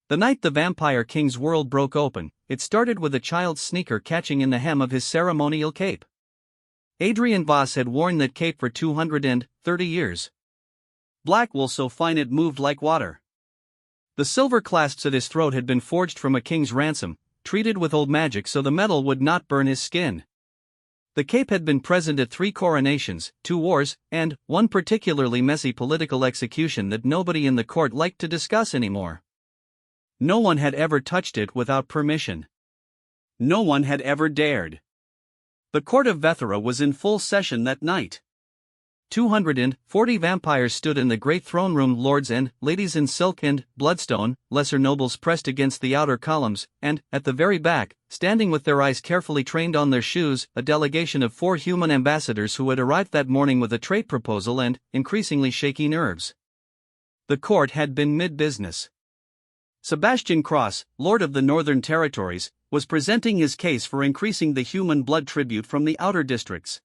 The night the Vampire King's world broke open, it started with a child's sneaker catching in the hem of his ceremonial cape. Adrian Voss had worn that cape for 230 years. Black wool so fine it moved like water. The silver clasps at his throat had been forged from a king's ransom, treated with old magic so the metal would not burn his skin. The cape had been present at 3 coronations, 2 wars, and one particularly messy political execution that nobody in the court liked to discuss anymore. No one had ever touched it without permission. No one had ever dared. The court of Vethera was in full session that night. 240 vampires stood in the great throne room, lords and ladies in silk and bloodstone, lesser nobles pressed against the outer columns, and, at the very back, standing with their eyes carefully trained on their shoes, a delegation of 4 human ambassadors who had arrived that morning with a trade proposal and increasingly shaky nerves. The court had been mid-business. Sebastian Cross, Lord of the Northern Territories, was presenting his case for increasing the human blood tribute from the outer districts.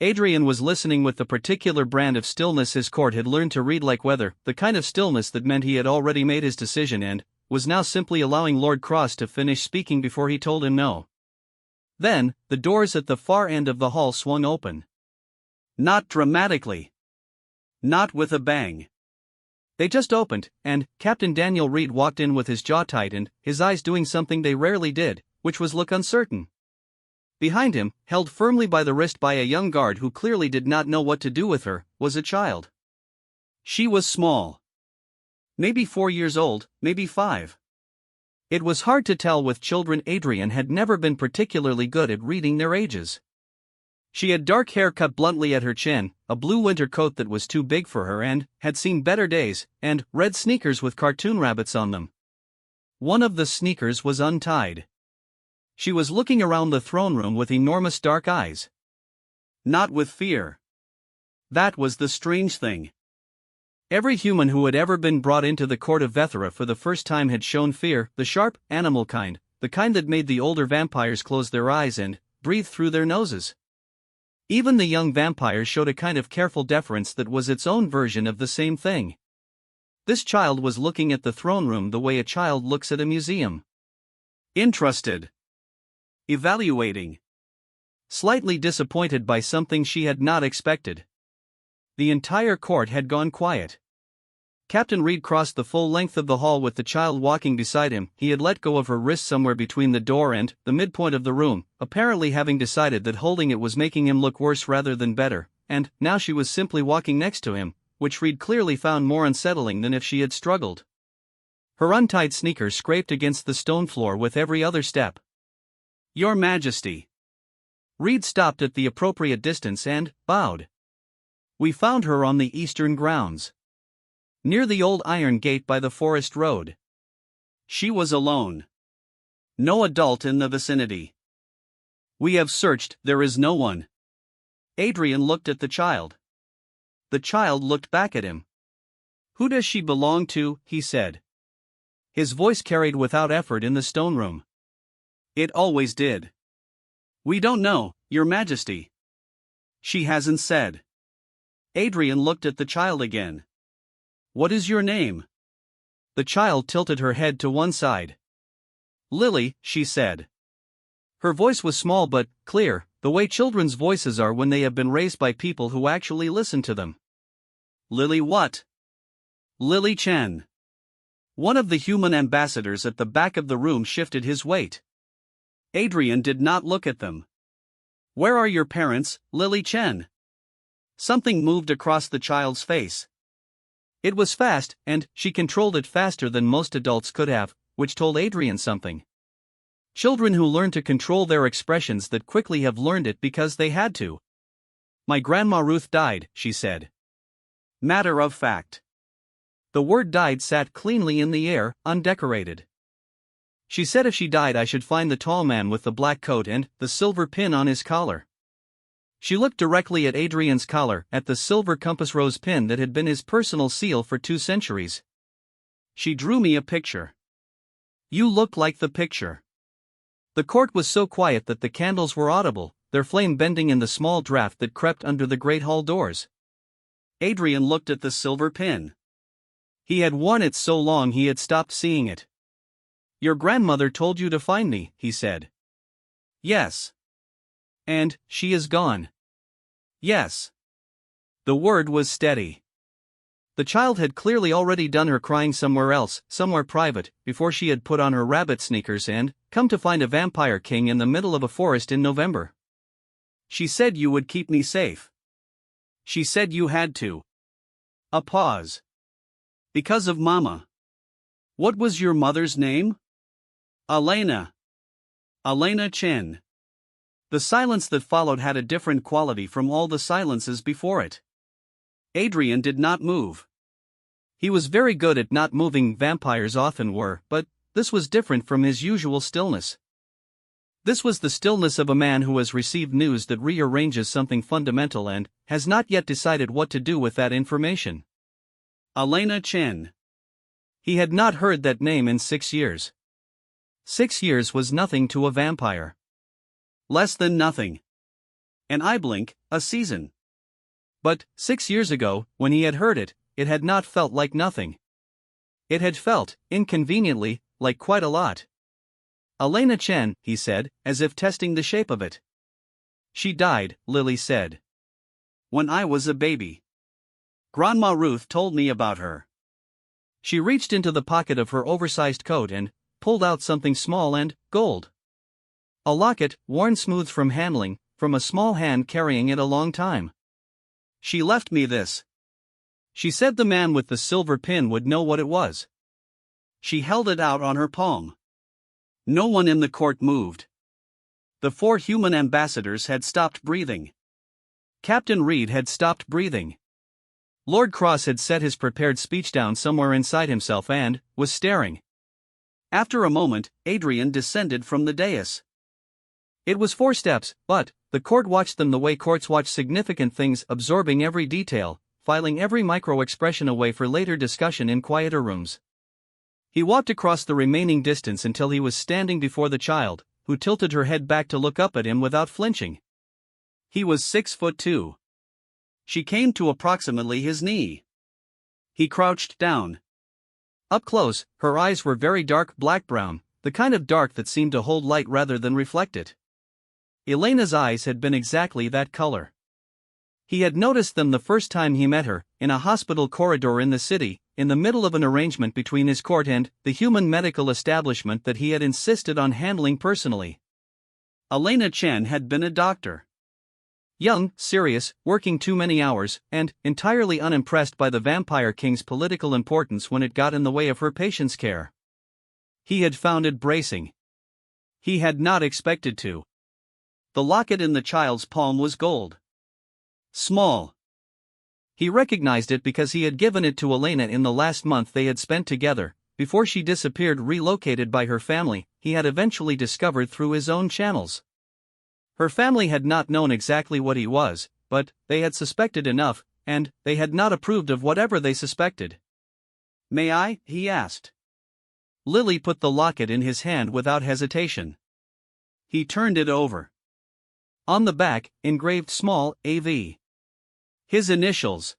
Adrian was listening with the particular brand of stillness his court had learned to read like weather, the kind of stillness that meant he had already made his decision and was now simply allowing Lord Cross to finish speaking before he told him no. Then, the doors at the far end of the hall swung open. Not dramatically. Not with a bang. They just opened, and Captain Daniel Reed walked in with his jaw tightened, his eyes doing something they rarely did, which was look uncertain. Behind him, held firmly by the wrist by a young guard who clearly did not know what to do with her, was a child. She was small. Maybe 4 years old, maybe 5. It was hard to tell with children. Adrian had never been particularly good at reading their ages. She had dark hair cut bluntly at her chin, a blue winter coat that was too big for her and had seen better days, and red sneakers with cartoon rabbits on them. One of the sneakers was untied. She was looking around the throne room with enormous dark eyes. Not with fear. That was the strange thing. Every human who had ever been brought into the court of Vethera for the first time had shown fear, the sharp, animal kind, the kind that made the older vampires close their eyes and breathe through their noses. Even the young vampires showed a kind of careful deference that was its own version of the same thing. This child was looking at the throne room the way a child looks at a museum. Interested. Evaluating. Slightly disappointed by something she had not expected. The entire court had gone quiet. Captain Reed crossed the full length of the hall with the child walking beside him. He had let go of her wrist somewhere between the door and the midpoint of the room, apparently having decided that holding it was making him look worse rather than better, and now she was simply walking next to him, which Reed clearly found more unsettling than if she had struggled. Her untied sneakers scraped against the stone floor with every other step. "Your Majesty." Reed stopped at the appropriate distance and bowed. "We found her on the eastern grounds. Near the old iron gate by the forest road. She was alone. No adult in the vicinity. We have searched, there is no one." Adrian looked at the child. The child looked back at him. "Who does she belong to?" he said. His voice carried without effort in the stone room. It always did. "We don't know, Your Majesty. She hasn't said." Adrian looked at the child again. "What is your name?" The child tilted her head to one side. "Lily," she said. Her voice was small but clear, the way children's voices are when they have been raised by people who actually listen to them. "Lily what?" "Lily Chen." One of the human ambassadors at the back of the room shifted his weight. Adrian did not look at them. "Where are your parents, Lily Chen?" Something moved across the child's face. It was fast, and she controlled it faster than most adults could have, which told Adrian something. Children who learn to control their expressions that quickly have learned it because they had to. "My grandma Ruth died," she said. Matter of fact. The word died sat cleanly in the air, undecorated. "She said if she died I should find the tall man with the black coat and the silver pin on his collar." She looked directly at Adrian's collar, at the silver compass rose pin that had been his personal seal for 2 centuries. "She drew me a picture. You look like the picture." The court was so quiet that the candles were audible, their flame bending in the small draft that crept under the great hall doors. Adrian looked at the silver pin. He had worn it so long he had stopped seeing it. "Your grandmother told you to find me," he said. "Yes." "And she is gone." "Yes." The word was steady. The child had clearly already done her crying somewhere else, somewhere private, before she had put on her rabbit sneakers and come to find a vampire king in the middle of a forest in November. "She said you would keep me safe. She said you had to." A pause. "Because of Mama." "What was your mother's name?" "Elena. Elena Chen." The silence that followed had a different quality from all the silences before it. Adrian did not move. He was very good at not moving, vampires often were, but this was different from his usual stillness. This was the stillness of a man who has received news that rearranges something fundamental and has not yet decided what to do with that information. Elena Chen. He had not heard that name in 6 years. 6 years was nothing to a vampire. Less than nothing. An eye blink, a season. But 6 years ago, when he had heard it, it had not felt like nothing. It had felt, inconveniently, like quite a lot. "Elena Chen," he said, as if testing the shape of it. "She died," Lily said. "When I was a baby. Grandma Ruth told me about her." She reached into the pocket of her oversized coat and pulled out something small and gold. A locket, worn smooth from handling, from a small hand carrying it a long time. "She left me this. She said the man with the silver pin would know what it was." She held it out on her palm. No one in the court moved. The 4 human ambassadors had stopped breathing. Captain Reed had stopped breathing. Lord Cross had set his prepared speech down somewhere inside himself and was staring. After a moment, Adrian descended from the dais. It was 4 steps, but the court watched them the way courts watch significant things, absorbing every detail, filing every micro-expression away for later discussion in quieter rooms. He walked across the remaining distance until he was standing before the child, who tilted her head back to look up at him without flinching. He was 6'2". She came to approximately his knee. He crouched down. Up close, her eyes were very dark black-brown, the kind of dark that seemed to hold light rather than reflect it. Elena's eyes had been exactly that color. He had noticed them the first time he met her, in a hospital corridor in the city, in the middle of an arrangement between his court and the human medical establishment that he had insisted on handling personally. Elena Chen had been a doctor. Young, serious, working too many hours, and entirely unimpressed by the Vampire King's political importance when it got in the way of her patients' care. He had found it bracing. He had not expected to. The locket in the child's palm was gold. Small. He recognized it because he had given it to Elena in the last month they had spent together, before she disappeared, relocated by her family, he had eventually discovered through his own channels. Her family had not known exactly what he was, but they had suspected enough, and they had not approved of whatever they suspected. "May I?" he asked. Lily put the locket in his hand without hesitation. He turned it over. On the back, engraved small, AV. His initials.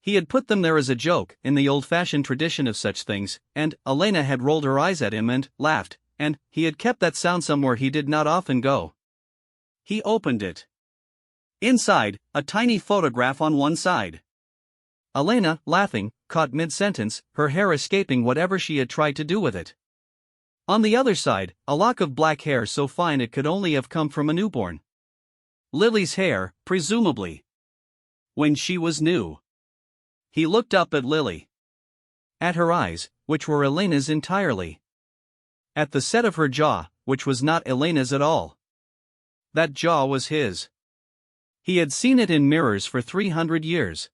He had put them there as a joke, in the old-fashioned tradition of such things, and Elena had rolled her eyes at him and laughed, and he had kept that sound somewhere he did not often go. He opened it. Inside, a tiny photograph on one side. Elena, laughing, caught mid-sentence, her hair escaping whatever she had tried to do with it. On the other side, a lock of black hair so fine it could only have come from a newborn. Lily's hair, presumably. When she was new. He looked up at Lily. At her eyes, which were Elena's entirely. At the set of her jaw, which was not Elena's at all. That jaw was his. He had seen it in mirrors for 300 years.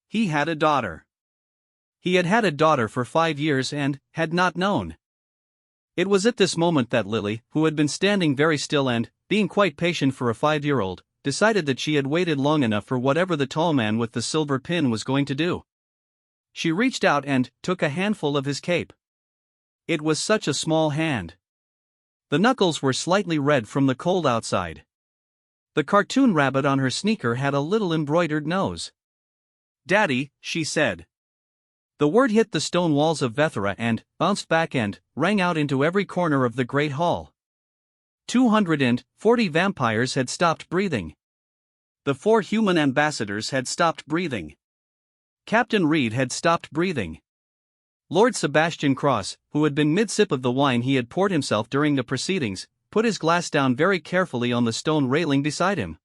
He had a daughter. He had had a daughter for 5 years and had not known. It was at this moment that Lily, who had been standing very still and, being quite patient for a 5-year-old, decided that she had waited long enough for whatever the tall man with the silver pin was going to do. She reached out and took a handful of his cape. It was such a small hand. The knuckles were slightly red from the cold outside. The cartoon rabbit on her sneaker had a little embroidered nose. "Daddy," she said. The word hit the stone walls of Vethera and bounced back and rang out into every corner of the great hall. 240 vampires had stopped breathing. The 4 human ambassadors had stopped breathing. Captain Reed had stopped breathing. Lord Sebastian Cross, who had been mid-sip of the wine he had poured himself during the proceedings, put his glass down very carefully on the stone railing beside him.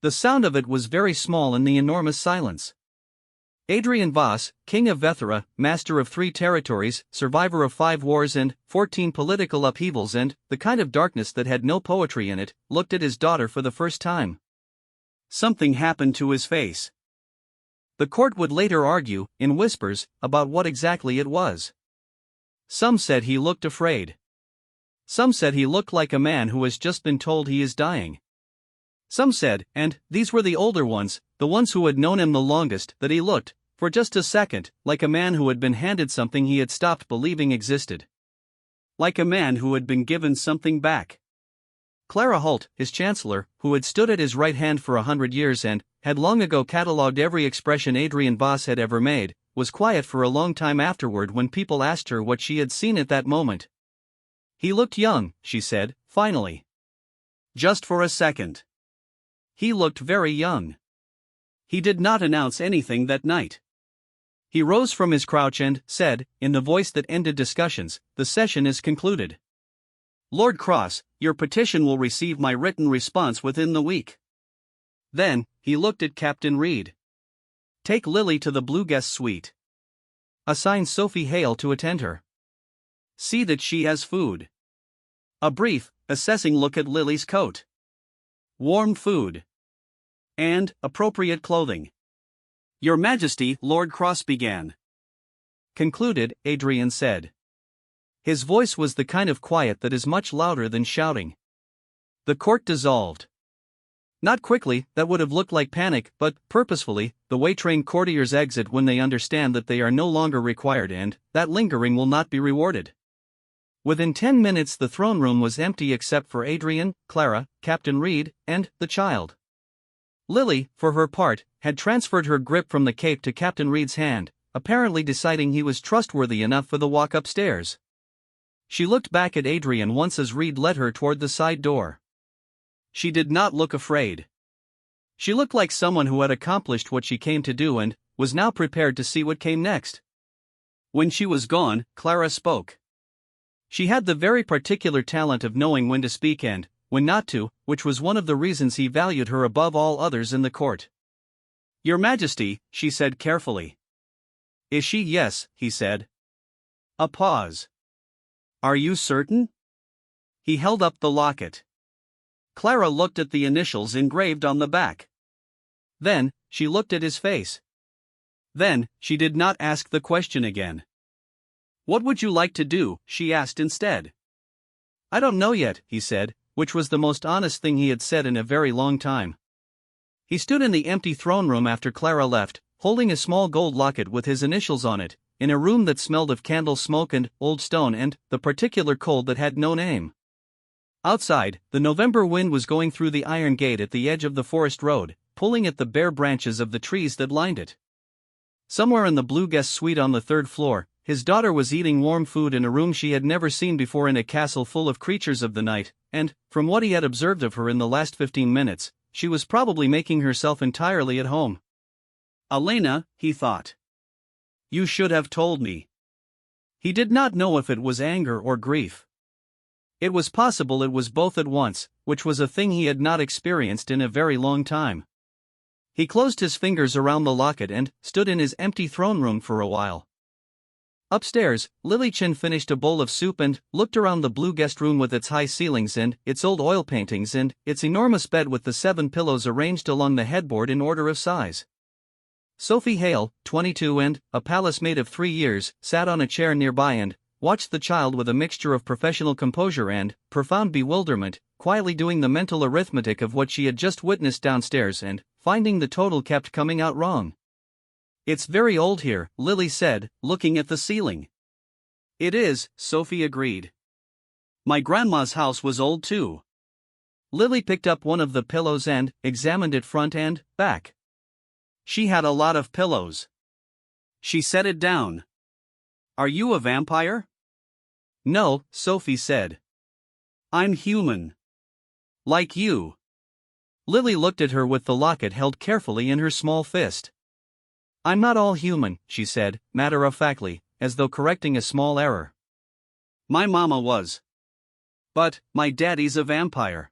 The sound of it was very small in the enormous silence. Adrian Voss, King of Vethera, master of 3 territories, survivor of 5 wars and 14 political upheavals and the kind of darkness that had no poetry in it, looked at his daughter for the first time. Something happened to his face. The court would later argue, in whispers, about what exactly it was. Some said he looked afraid. Some said he looked like a man who has just been told he is dying. Some said, and these were the older ones, the ones who had known him the longest, that he looked, for just a second, like a man who had been handed something he had stopped believing existed. Like a man who had been given something back. Clara Holt, his chancellor, who had stood at his right hand for 100 years and had long ago catalogued every expression Adrian Voss had ever made, was quiet for a long time afterward when people asked her what she had seen at that moment. "He looked young," she said, finally. "Just for a second. He looked very young." He did not announce anything that night. He rose from his crouch and said, in the voice that ended discussions, "The session is concluded. Lord Cross, your petition will receive my written response within the week." Then, he looked at Captain Reed. "Take Lily to the Blue Guest Suite. Assign Sophie Hale to attend her. See that she has food." A brief, assessing look at Lily's coat. Warm food. And appropriate clothing. "Your Majesty," Lord Cross began. "Concluded," Adrian said. His voice was the kind of quiet that is much louder than shouting. The court dissolved. Not quickly, that would have looked like panic, but purposefully, the way trained courtiers exit when they understand that they are no longer required and that lingering will not be rewarded. Within 10 minutes the throne room was empty except for Adrian, Clara, Captain Reed, and the child. Lily, for her part, had transferred her grip from the cape to Captain Reed's hand, apparently deciding he was trustworthy enough for the walk upstairs. She looked back at Adrian once as Reed led her toward the side door. She did not look afraid. She looked like someone who had accomplished what she came to do and was now prepared to see what came next. When she was gone, Clara spoke. She had the very particular talent of knowing when to speak and when not to, which was one of the reasons he valued her above all others in the court. "Your Majesty," she said carefully. "Is she?" "Yes," he said. A pause. "Are you certain?" He held up the locket. Clara looked at the initials engraved on the back. Then, she looked at his face. Then, she did not ask the question again. "What would you like to do?" she asked instead. "I don't know yet," he said, which was the most honest thing he had said in a very long time. He stood in the empty throne room after Clara left, holding a small gold locket with his initials on it, in a room that smelled of candle smoke and old stone and the particular cold that had no name. Outside, the November wind was going through the iron gate at the edge of the forest road, pulling at the bare branches of the trees that lined it. Somewhere in the Blue Guest Suite on the 3rd floor, his daughter was eating warm food in a room she had never seen before in a castle full of creatures of the night, and, from what he had observed of her in the last 15 minutes, she was probably making herself entirely at home. "Elena," he thought. "You should have told me." He did not know if it was anger or grief. It was possible it was both at once, which was a thing he had not experienced in a very long time. He closed his fingers around the locket and stood in his empty throne room for a while. Upstairs, Lily Chin finished a bowl of soup and looked around the blue guest room with its high ceilings and its old oil paintings and its enormous bed with the 7 pillows arranged along the headboard in order of size. Sophie Hale, 22 and a palace maid of 3 years, sat on a chair nearby and watched the child with a mixture of professional composure and profound bewilderment, quietly doing the mental arithmetic of what she had just witnessed downstairs and finding the total kept coming out wrong. "It's very old here," Lily said, looking at the ceiling. "It is," Sophie agreed. "My grandma's house was old too." Lily picked up one of the pillows and examined it front and back. She had a lot of pillows. She set it down. Are you a vampire? No, Sophie said. I'm human. Like you. Lily looked at her with the locket held carefully in her small fist. I'm not all human, she said, matter-of-factly, as though correcting a small error. My mama was. But, my daddy's a vampire.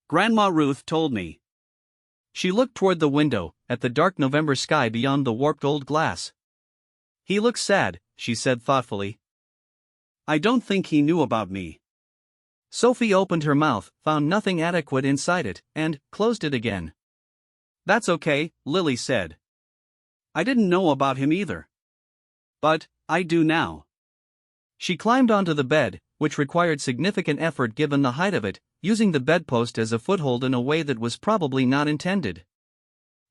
Grandma Ruth told me. She looked toward the window, at the dark November sky beyond the warped old glass. He looks sad, she said thoughtfully. I don't think he knew about me. Sophie opened her mouth, found nothing adequate inside it, and closed it again. That's okay, Lily said. I didn't know about him either. But, I do now. She climbed onto the bed, which required significant effort given the height of it, using the bedpost as a foothold in a way that was probably not intended.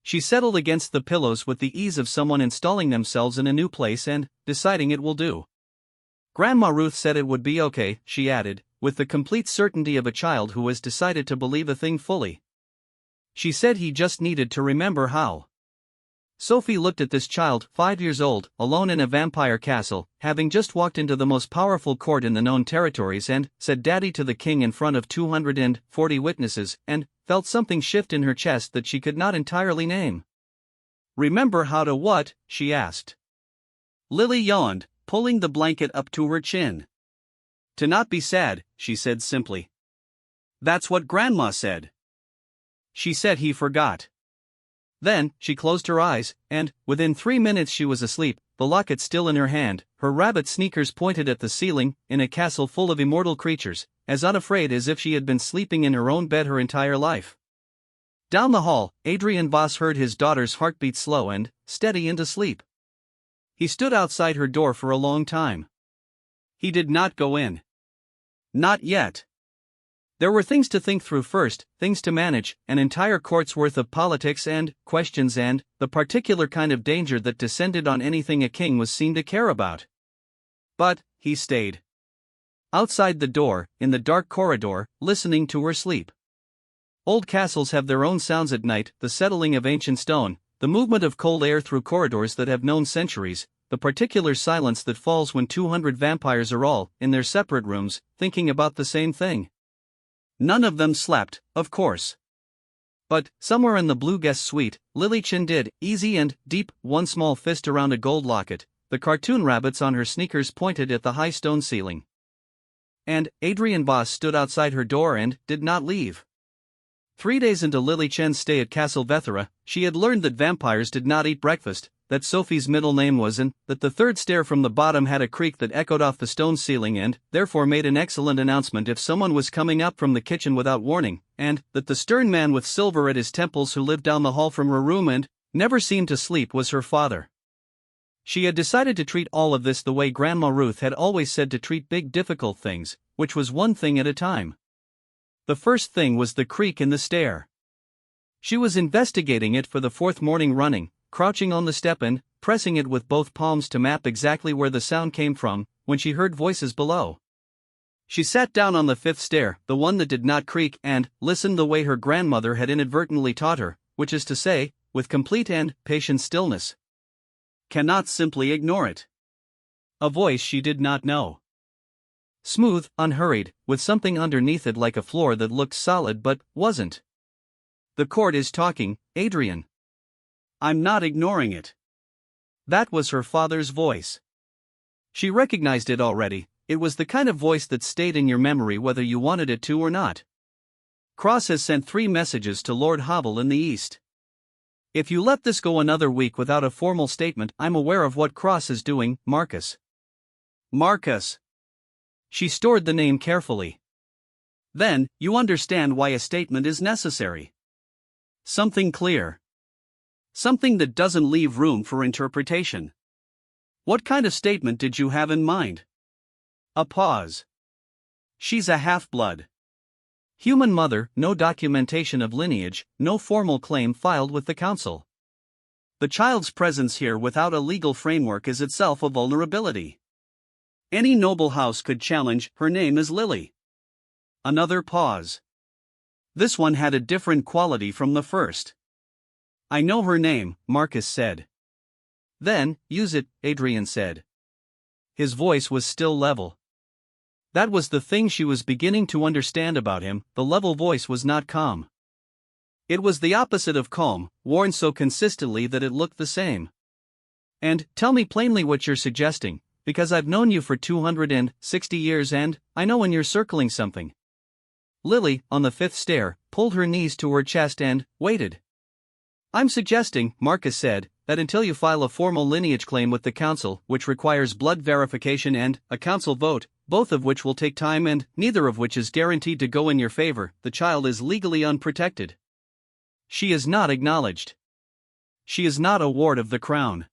She settled against the pillows with the ease of someone installing themselves in a new place and deciding it will do. Grandma Ruth said it would be okay, she added, with the complete certainty of a child who has decided to believe a thing fully. She said he just needed to remember how. Sophie looked at this child, 5 years old, alone in a vampire castle, having just walked into the most powerful court in the known territories and said daddy to the king in front of 240 witnesses, and felt something shift in her chest that she could not entirely name. Remember how to what? She asked. Lily yawned, pulling the blanket up to her chin. To not be sad, she said simply. That's what Grandma said. She said he forgot. Then, she closed her eyes, and, within 3 minutes she was asleep, the locket still in her hand, her rabbit sneakers pointed at the ceiling, in a castle full of immortal creatures, as unafraid as if she had been sleeping in her own bed her entire life. Down the hall, Adrian Voss heard his daughter's heartbeat slow and steady into sleep. He stood outside her door for a long time. He did not go in. Not yet. There were things to think through first, things to manage, an entire court's worth of politics and questions and the particular kind of danger that descended on anything a king was seen to care about. But he stayed. Outside the door, in the dark corridor, listening to her sleep. Old castles have their own sounds at night, the settling of ancient stone, the movement of cold air through corridors that have known centuries, the particular silence that falls when 200 vampires are all, in their separate rooms, thinking about the same thing. None of them slept, of course. But, somewhere in the blue guest suite, Lily Chin did, easy and deep, one small fist around a gold locket, the cartoon rabbits on her sneakers pointed at the high stone ceiling. And, Adrian Voss stood outside her door and did not leave. 3 days into Lily Chen's stay at Castle Vethera, she had learned that vampires did not eat breakfast, that Sophie's middle name was Anne, that the third stair from the bottom had a creak that echoed off the stone ceiling and, therefore made an excellent announcement if someone was coming up from the kitchen without warning, and that the stern man with silver at his temples who lived down the hall from her room and never seemed to sleep was her father. She had decided to treat all of this the way Grandma Ruth had always said to treat big difficult things, which was one thing at a time. The first thing was the creak in the stair. She was investigating it for the 4th morning running, crouching on the step and pressing it with both palms to map exactly where the sound came from, when she heard voices below. She sat down on the 5th stair, the one that did not creak, and listened the way her grandmother had inadvertently taught her, which is to say, with complete and patient stillness. Cannot simply ignore it. A voice she did not know. Smooth, unhurried, with something underneath it like a floor that looked solid but wasn't. The court is talking, Adrian. I'm not ignoring it. That was her father's voice. She recognized it already, it was the kind of voice that stayed in your memory whether you wanted it to or not. Cross has sent 3 messages to Lord Havel in the East. If you let this go another week without a formal statement, I'm aware of what Cross is doing, Marcus. Marcus. She stored the name carefully. Then, you understand why a statement is necessary. Something clear. Something that doesn't leave room for interpretation. What kind of statement did you have in mind? A pause. She's a half-blood. Human mother, no documentation of lineage, no formal claim filed with the council. The child's presence here without a legal framework is itself a vulnerability. Any noble house could challenge, her name is Lily. Another pause. This one had a different quality from the first. I know her name, Marcus said. Then, use it, Adrian said. His voice was still level. That was the thing she was beginning to understand about him, the level voice was not calm. It was the opposite of calm, worn so consistently that it looked the same. And, tell me plainly what you're suggesting, because I've known you for 260 years and, I know when you're circling something. Lily, on the fifth stair, pulled her knees to her chest and waited. I'm suggesting, Marcus said, that until you file a formal lineage claim with the council, which requires blood verification and a council vote, both of which will take time and neither of which is guaranteed to go in your favor, the child is legally unprotected. She is not acknowledged. She is not a ward of the crown.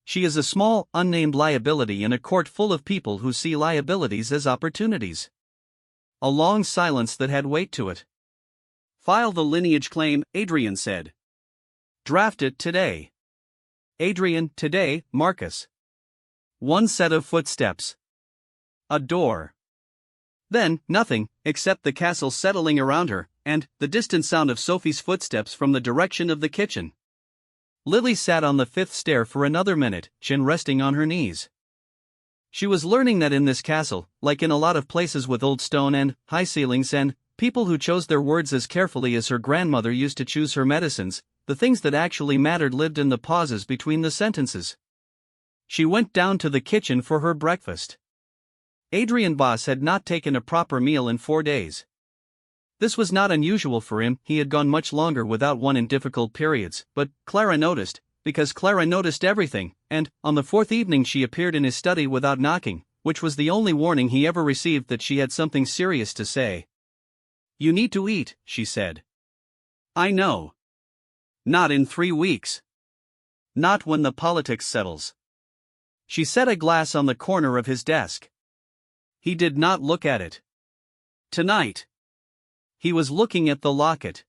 She is a small, unnamed liability in a court full of people who see liabilities as opportunities. A long silence that had weight to it. File the lineage claim, Adrian said. Draft it today. Adrian, today, Marcus. One set of footsteps. A door. Then, nothing, except the castle settling around her, and the distant sound of Sophie's footsteps from the direction of the kitchen. Lily sat on the fifth stair for another minute, chin resting on her knees. She was learning that in this castle, like in a lot of places with old stone and high ceilings and people who chose their words as carefully as her grandmother used to choose her medicines, the things that actually mattered lived in the pauses between the sentences. She went down to the kitchen for her breakfast. Adrian Voss had not taken a proper meal in 4 days. This was not unusual for him, he had gone much longer without one in difficult periods, but Clara noticed, because Clara noticed everything, and, on the fourth evening she appeared in his study without knocking, which was the only warning he ever received that she had something serious to say. You need to eat, she said. I know. Not in 3 weeks. Not when the politics settles. She set a glass on the corner of his desk. He did not look at it. Tonight. He was looking at the locket.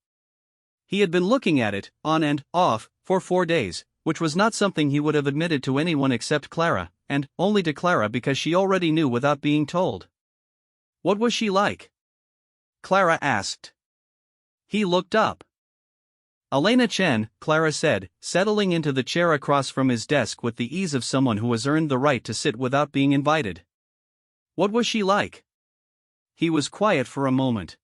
He had been looking at it, on and off, for 4 days, which was not something he would have admitted to anyone except Clara, and only to Clara because she already knew without being told. What was she like? Clara asked. He looked up. Elena Chen, Clara said, settling into the chair across from his desk with the ease of someone who has earned the right to sit without being invited. What was she like? He was quiet for a moment.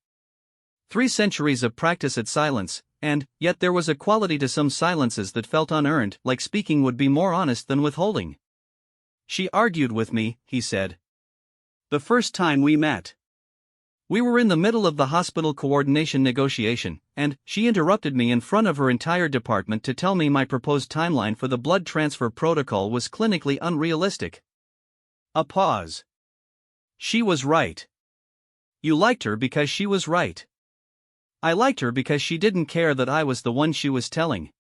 3 centuries of practice at silence, and yet there was a quality to some silences that felt unearned, like speaking would be more honest than withholding. She argued with me, he said. The first time we met. We were in the middle of the hospital coordination negotiation, and she interrupted me in front of her entire department to tell me my proposed timeline for the blood transfer protocol was clinically unrealistic. A pause. She was right. You liked her because she was right. I liked her because she didn't care that I was the one she was telling.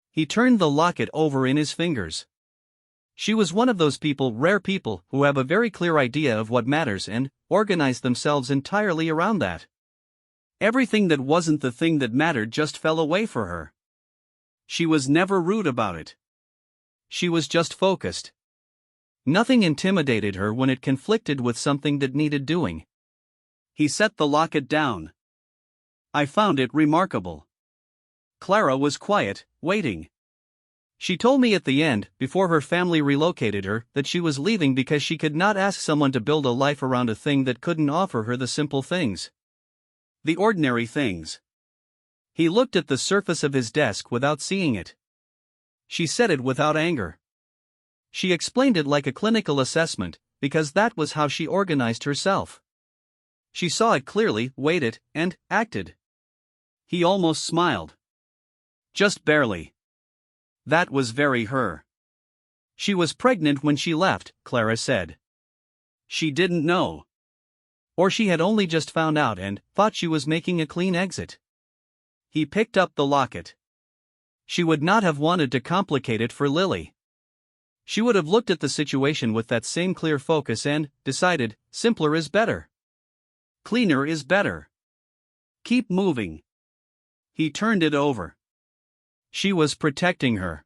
He turned the locket over in his fingers. She was one of those people, rare people, who have a very clear idea of what matters and organize themselves entirely around that. Everything that wasn't the thing that mattered just fell away for her. She was never rude about it. She was just focused. Nothing intimidated her when it conflicted with something that needed doing. He set the locket down. I found it remarkable. Clara was quiet, waiting. She told me at the end, before her family relocated her, that she was leaving because she could not ask someone to build a life around a thing that couldn't offer her the simple things. The ordinary things. He looked at the surface of his desk without seeing it. She said it without anger. She explained it like a clinical assessment, because that was how she organized herself. She saw it clearly, weighed it, and acted. He almost smiled. Just barely. That was very her. She was pregnant when she left, Clara said. She didn't know. Or she had only just found out and thought she was making a clean exit. He picked up the locket. She would not have wanted to complicate it for Lily. She would have looked at the situation with that same clear focus and decided, simpler is better. Cleaner is better. Keep moving. He turned it over. She was protecting her.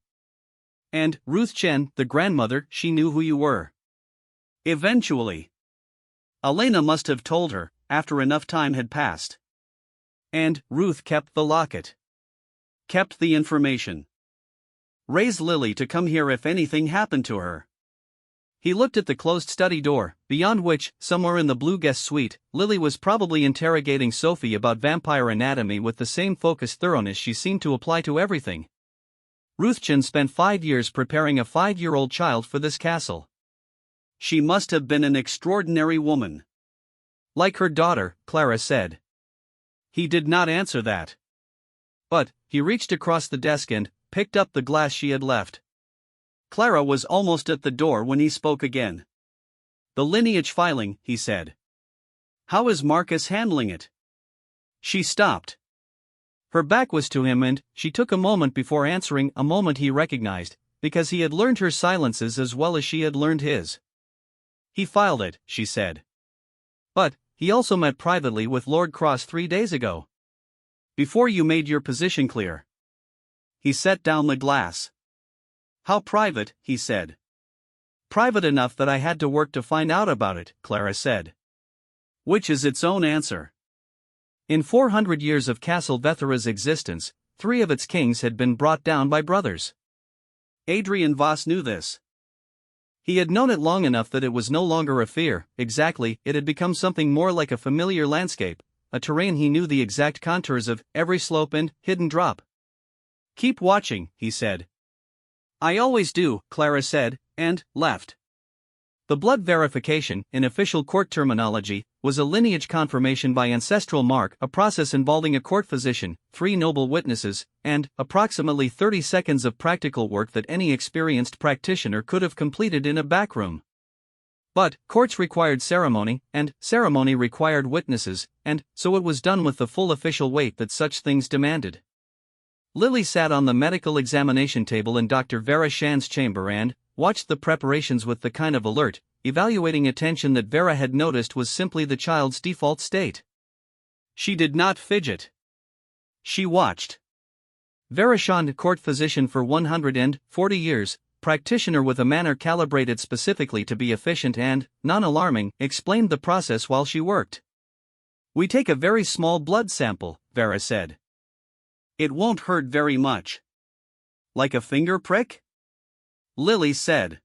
And, Ruth Chen, the grandmother, she knew who you were. Eventually. Elena must have told her, after enough time had passed. And, Ruth kept the locket. Kept the information. Raise Lily to come here if anything happened to her. He looked at the closed study door, beyond which, somewhere in the blue guest suite, Lily was probably interrogating Sophie about vampire anatomy with the same focused thoroughness she seemed to apply to everything. Ruthchen spent 5 years preparing a 5-year-old child for this castle. She must have been an extraordinary woman. Like her daughter, Clara said. He did not answer that. But, he reached across the desk and picked up the glass she had left. Clara was almost at the door when he spoke again. The lineage filing, he said. How is Marcus handling it? She stopped. Her back was to him and she took a moment before answering, a moment he recognized, because he had learned her silences as well as she had learned his. He filed it, she said. But, he also met privately with Lord Cross 3 days ago. Before you made your position clear. He set down the glass. How private, he said. Private enough that I had to work to find out about it, Clara said. Which is its own answer. In 400 years of Castle Vethera's existence, 3 of its kings had been brought down by brothers. Adrian Voss knew this. He had known it long enough that it was no longer a fear, exactly, it had become something more like a familiar landscape, a terrain he knew the exact contours of, every slope and hidden drop. Keep watching, he said. I always do, Clara said, and left. The blood verification, in official court terminology, was a lineage confirmation by ancestral mark, a process involving a court physician, 3 noble witnesses, and approximately 30 seconds of practical work that any experienced practitioner could have completed in a backroom. But courts required ceremony, and ceremony required witnesses, and so it was done with the full official weight that such things demanded. Lily sat on the medical examination table in Dr. Vera Shand's chamber and watched the preparations with the kind of alert, evaluating attention that Vera had noticed was simply the child's default state. She did not fidget. She watched. Vera Shand, court physician for 140 years, practitioner with a manner calibrated specifically to be efficient and non-alarming, explained the process while she worked. We take a very small blood sample, Vera said. It won't hurt very much. Like a finger prick? Lily said.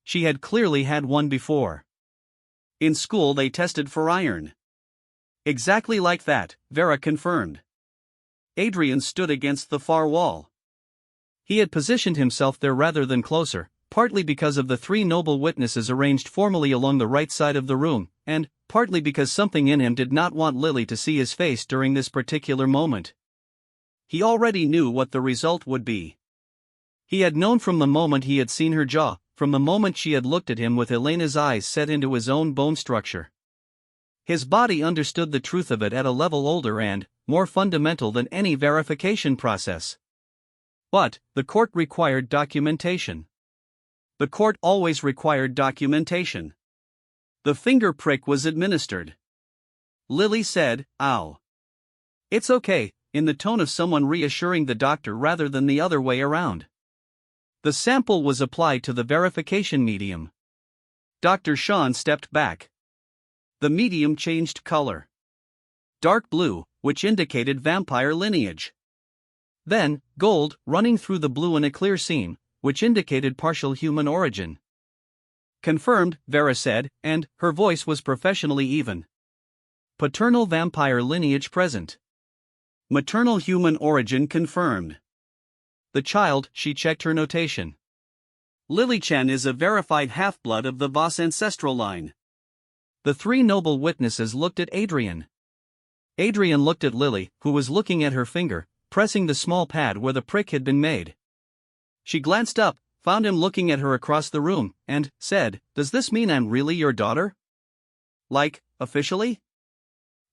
She had clearly had one before. In school they tested for iron. Exactly like that, Vera confirmed. Adrian stood against the far wall. He had positioned himself there rather than closer, partly because of the 3 noble witnesses arranged formally along the right side of the room, and partly because something in him did not want Lily to see his face during this particular moment. He already knew what the result would be. He had known from the moment he had seen her jaw, from the moment she had looked at him with Elena's eyes set into his own bone structure. His body understood the truth of it at a level older and more fundamental than any verification process. But the court required documentation. The court always required documentation. The finger prick was administered. Lily said, "Ow." "It's okay," in the tone of someone reassuring the doctor rather than the other way around. The sample was applied to the verification medium. Dr. Sean stepped back. The medium changed color. Dark blue, which indicated vampire lineage. Then, gold, running through the blue in a clear seam, which indicated partial human origin. Confirmed, Vera said, and her voice was professionally even. Paternal vampire lineage present. Maternal human origin confirmed. The child, she checked her notation. Lily Chen is a verified half-blood of the Voss ancestral line. The 3 noble witnesses looked at Adrian. Adrian looked at Lily, who was looking at her finger, pressing the small pad where the prick had been made. She glanced up, found him looking at her across the room, and said, "Does this mean I'm really your daughter?" "Like, officially?"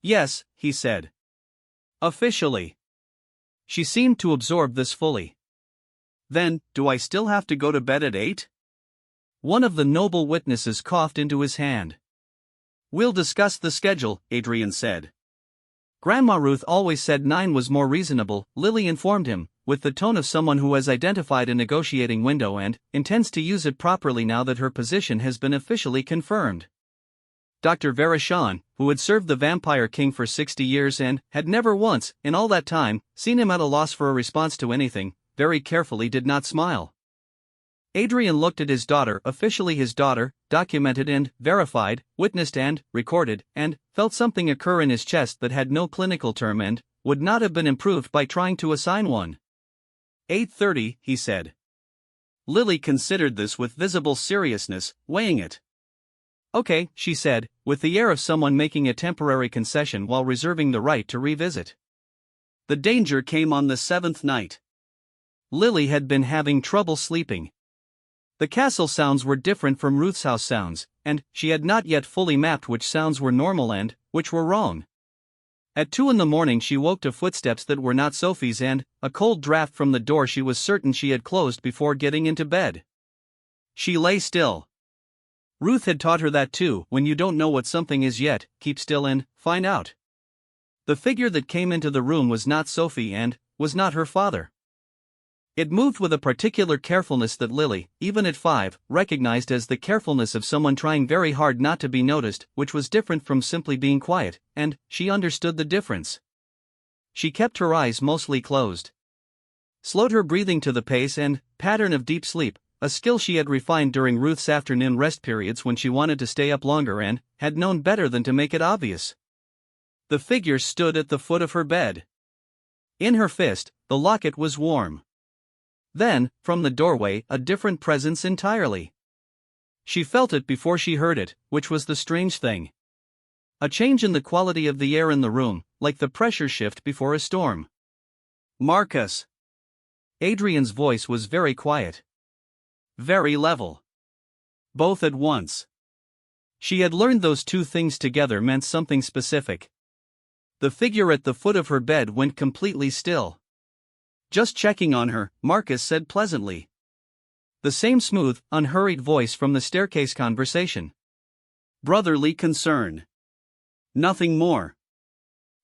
"Yes," he said. "Officially." She seemed to absorb this fully. "Then, do I still have to go to bed at 8? One of the noble witnesses coughed into his hand. "We'll discuss the schedule," Adrian said. Grandma Ruth always said 9 was more reasonable, Lily informed him, with the tone of someone who has identified a negotiating window and intends to use it properly now that her position has been officially confirmed. Dr. Vera Shan, who had served the Vampire King for 60 years and had never once, in all that time, seen him at a loss for a response to anything, very carefully did not smile. Adrian looked at his daughter, officially his daughter, documented and verified, witnessed and recorded, and felt something occur in his chest that had no clinical term and would not have been improved by trying to assign one. 8:30, he said. Lily considered this with visible seriousness, weighing it. Okay, she said, with the air of someone making a temporary concession while reserving the right to revisit. The danger came on the 7th night. Lily had been having trouble sleeping. The castle sounds were different from Ruth's house sounds, and she had not yet fully mapped which sounds were normal and which were wrong. At 2 in the morning she woke to footsteps that were not Sophie's and a cold draft from the door she was certain she had closed before getting into bed. She lay still. Ruth had taught her that too: when you don't know what something is yet, keep still and find out. The figure that came into the room was not Sophie and was not her father. It moved with a particular carefulness that Lily, even at 5, recognized as the carefulness of someone trying very hard not to be noticed, which was different from simply being quiet, and she understood the difference. She kept her eyes mostly closed. Slowed her breathing to the pace and pattern of deep sleep, a skill she had refined during Ruth's afternoon rest periods when she wanted to stay up longer and had known better than to make it obvious. The figure stood at the foot of her bed. In her fist, the locket was warm. Then, from the doorway, a different presence entirely. She felt it before she heard it, which was the strange thing. A change in the quality of the air in the room, like the pressure shift before a storm. Marcus. Adrian's voice was very quiet. Very level. Both at once. She had learned those two things together meant something specific. The figure at the foot of her bed went completely still. Just checking on her, Marcus said pleasantly. The same smooth, unhurried voice from the staircase conversation. Brotherly concern. Nothing more.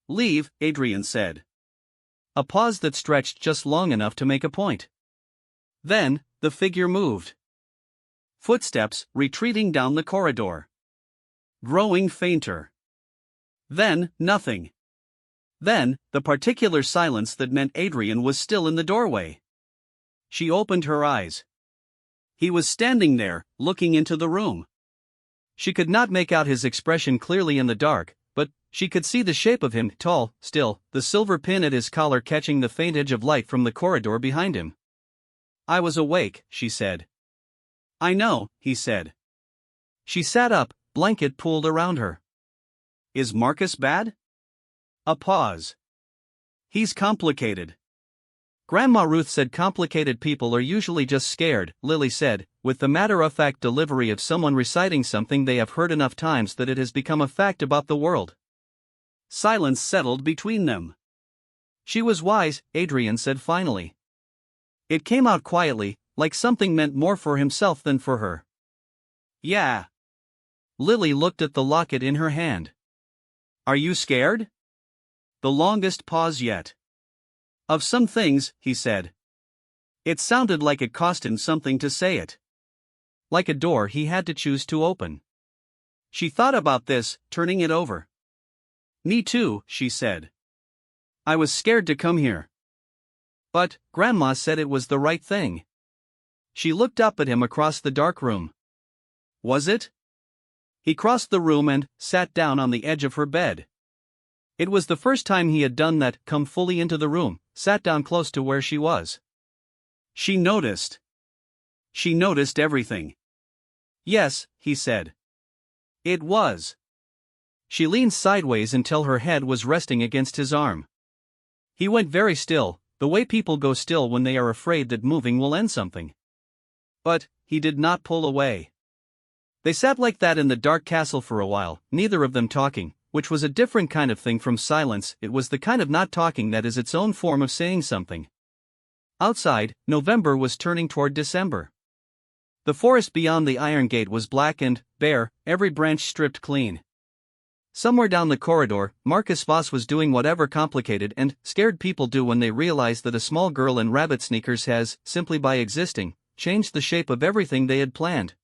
Leave, Adrian said. A pause that stretched just long enough to make a point. Then, the figure moved. Footsteps, retreating down the corridor. Growing fainter. Then, nothing. Then, the particular silence that meant Adrian was still in the doorway. She opened her eyes. He was standing there, looking into the room. She could not make out his expression clearly in the dark, but she could see the shape of him, tall, still, the silver pin at his collar catching the faint edge of light from the corridor behind him. I was awake, she said. I know, he said. She sat up, blanket pulled around her. Is Marcus bad? A pause. He's complicated. Grandma Ruth said complicated people are usually just scared, Lily said, with the matter-of-fact delivery of someone reciting something they have heard enough times that it has become a fact about the world. Silence settled between them. She was wise, Adrian said finally. It came out quietly, like something meant more for himself than for her. Yeah. Lily looked at the locket in her hand. Are you scared? The longest pause yet. Of some things, he said. It sounded like it cost him something to say it. Like a door he had to choose to open. She thought about this, turning it over. Me too, she said. I was scared to come here. But, Grandma said it was the right thing. She looked up at him across the dark room. Was it? He crossed the room and sat down on the edge of her bed. It was the first time he had done that, come fully into the room, sat down close to where she was. She noticed. She noticed everything. Yes, he said. It was. She leaned sideways until her head was resting against his arm. He went very still, the way people go still when they are afraid that moving will end something. But he did not pull away. They sat like that in the dark castle for a while, neither of them talking, which was a different kind of thing from silence. It was the kind of not talking that is its own form of saying something. Outside, November was turning toward December. The forest beyond the iron gate was black and bare, every branch stripped clean. Somewhere down the corridor, Marcus Voss was doing whatever complicated and scared people do when they realize that a small girl in rabbit sneakers has, simply by existing, changed the shape of everything they had planned.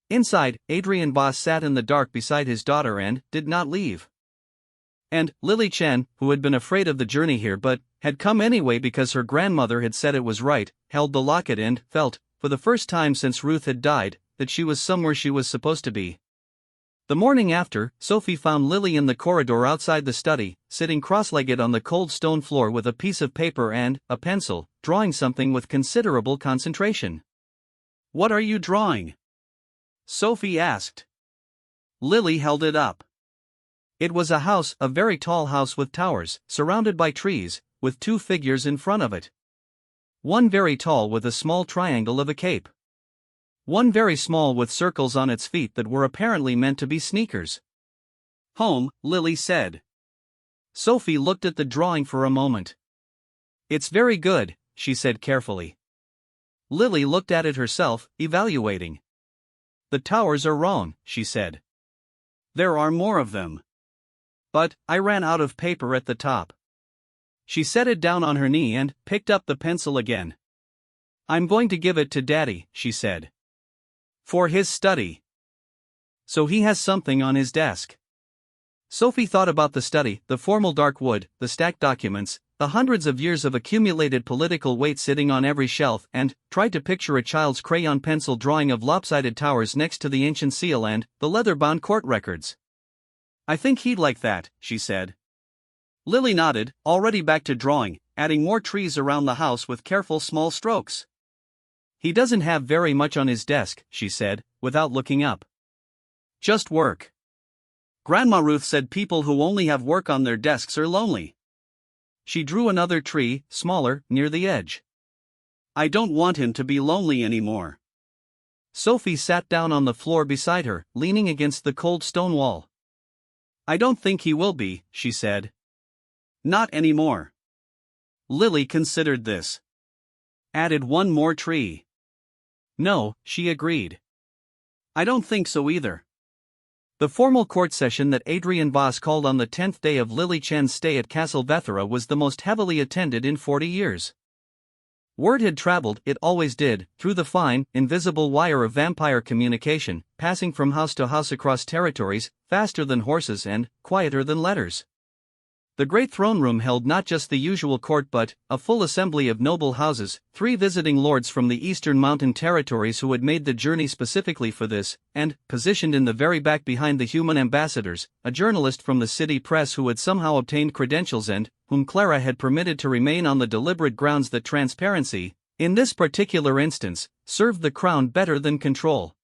Inside, Adrian Voss sat in the dark beside his daughter and did not leave. And Lily Chen, who had been afraid of the journey here but had come anyway because her grandmother had said it was right, held the locket and felt, for the first time since Ruth had died, that she was somewhere she was supposed to be. The morning after, Sophie found Lily in the corridor outside the study, sitting cross-legged on the cold stone floor with a piece of paper and a pencil, drawing something with considerable concentration. "What are you drawing?" Sophie asked. Lily held it up. It was a house, a very tall house with towers, surrounded by trees, with two figures in front of it. One very tall with a small triangle of a cape. One very small with circles on its feet that were apparently meant to be sneakers. "Home," Lily said. Sophie looked at the drawing for a moment. "It's very good," she said carefully. Lily looked at it herself, evaluating. "The towers are wrong," she said. "There are more of them." "But I ran out of paper at the top." She set it down on her knee and picked up the pencil again. "I'm going to give it to Daddy," she said. "For his study. So he has something on his desk." Sophie thought about the study, the formal dark wood, the stacked documents, the hundreds of years of accumulated political weight sitting on every shelf, and tried to picture a child's crayon pencil drawing of lopsided towers next to the ancient seal and the leather-bound court records. "I think he'd like that," she said. Lily nodded, already back to drawing, adding more trees around the house with careful small strokes. "He doesn't have very much on his desk," she said, without looking up. "Just work." Grandma Ruth said people who only have work on their desks are lonely. She drew another tree, smaller, near the edge. "I don't want him to be lonely anymore." Sophie sat down on the floor beside her, leaning against the cold stone wall. "I don't think he will be," she said. "Not anymore." Lily considered this. "Added one more tree." "No," she agreed. "I don't think so either." The formal court session that Adrian Voss called on the 10th day of Lily Chen's stay at Castle Vethera was the most heavily attended in 40 years. Word had traveled, it always did, through the fine, invisible wire of vampire communication, passing from house to house across territories, faster than horses and quieter than letters. The great throne room held not just the usual court but a full assembly of noble houses, 3 visiting lords from the eastern mountain territories who had made the journey specifically for this, and, positioned in the very back behind the human ambassadors, a journalist from the city press who had somehow obtained credentials and whom Clara had permitted to remain on the deliberate grounds that transparency, in this particular instance, served the crown better than control.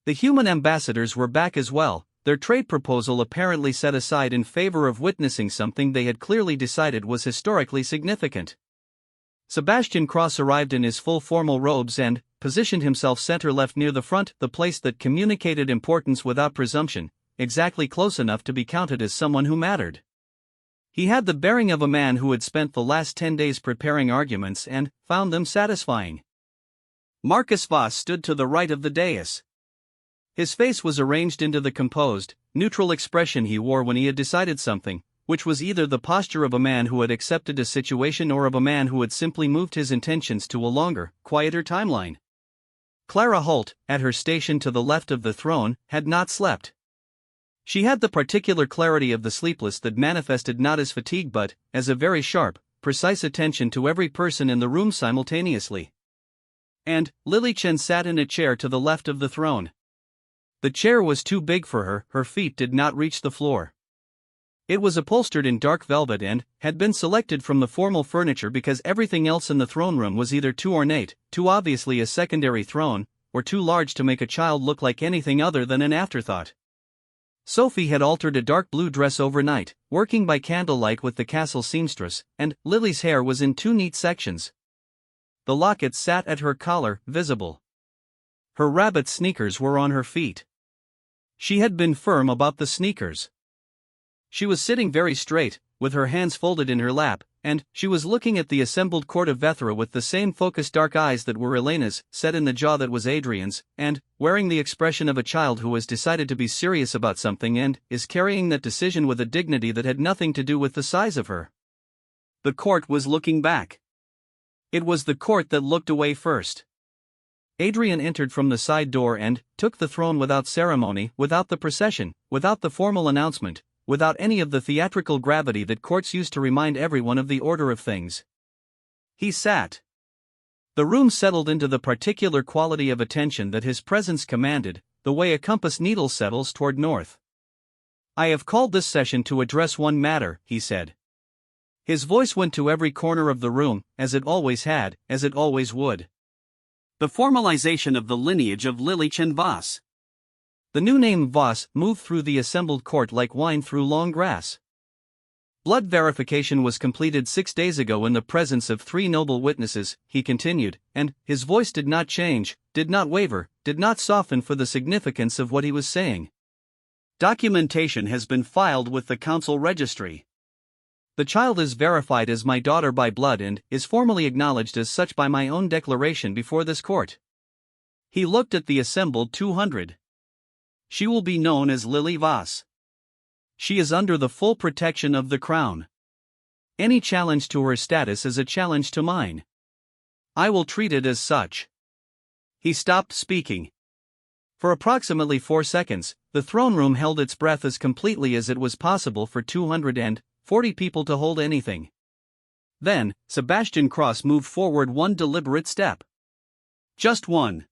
The human ambassadors were back as well, their trade proposal apparently set aside in favor of witnessing something they had clearly decided was historically significant. Sebastian Cross arrived in his full formal robes and positioned himself center-left near the front, the place that communicated importance without presumption, exactly close enough to be counted as someone who mattered. He had the bearing of a man who had spent the last 10 days preparing arguments and found them satisfying. Marcus Voss stood to the right of the dais. His face was arranged into the composed, neutral expression he wore when he had decided something, which was either the posture of a man who had accepted a situation or of a man who had simply moved his intentions to a longer, quieter timeline. Clara Holt, at her station to the left of the throne, had not slept. She had the particular clarity of the sleepless that manifested not as fatigue but as a very sharp, precise attention to every person in the room simultaneously. And Lily Chen sat in a chair to the left of the throne. The chair was too big for her, her feet did not reach the floor. It was upholstered in dark velvet and had been selected from the formal furniture because everything else in the throne room was either too ornate, too obviously a secondary throne, or too large to make a child look like anything other than an afterthought. Sophie had altered a dark blue dress overnight, working by candlelight with the castle seamstress, and Lily's hair was in 2 neat sections. The locket sat at her collar, visible. Her rabbit sneakers were on her feet. She had been firm about the sneakers. She was sitting very straight, with her hands folded in her lap, and she was looking at the assembled court of Vethera with the same focused dark eyes that were Elena's, set in the jaw that was Adrian's, and wearing the expression of a child who has decided to be serious about something and is carrying that decision with a dignity that had nothing to do with the size of her. The court was looking back. It was the court that looked away first. Adrian entered from the side door and took the throne without ceremony, without the procession, without the formal announcement, without any of the theatrical gravity that courts use to remind everyone of the order of things. He sat. The room settled into the particular quality of attention that his presence commanded, the way a compass needle settles toward north. "I have called this session to address one matter," he said. His voice went to every corner of the room, as it always had, as it always would. "The formalization of the lineage of Lilich and Voss." The new name Voss moved through the assembled court like wine through long grass. "Blood verification was completed 6 days ago in the presence of 3 noble witnesses," he continued, and his voice did not change, did not waver, did not soften for the significance of what he was saying. "Documentation has been filed with the council registry. The child is verified as my daughter by blood and is formally acknowledged as such by my own declaration before this court." He looked at the assembled 200. "She will be known as Lily Voss. She is under the full protection of the crown. Any challenge to her status is a challenge to mine. I will treat it as such." He stopped speaking. For approximately 4 seconds, the throne room held its breath as completely as it was possible for 240 people to hold anything. Then, Sebastian Cross moved forward one deliberate step. Just one.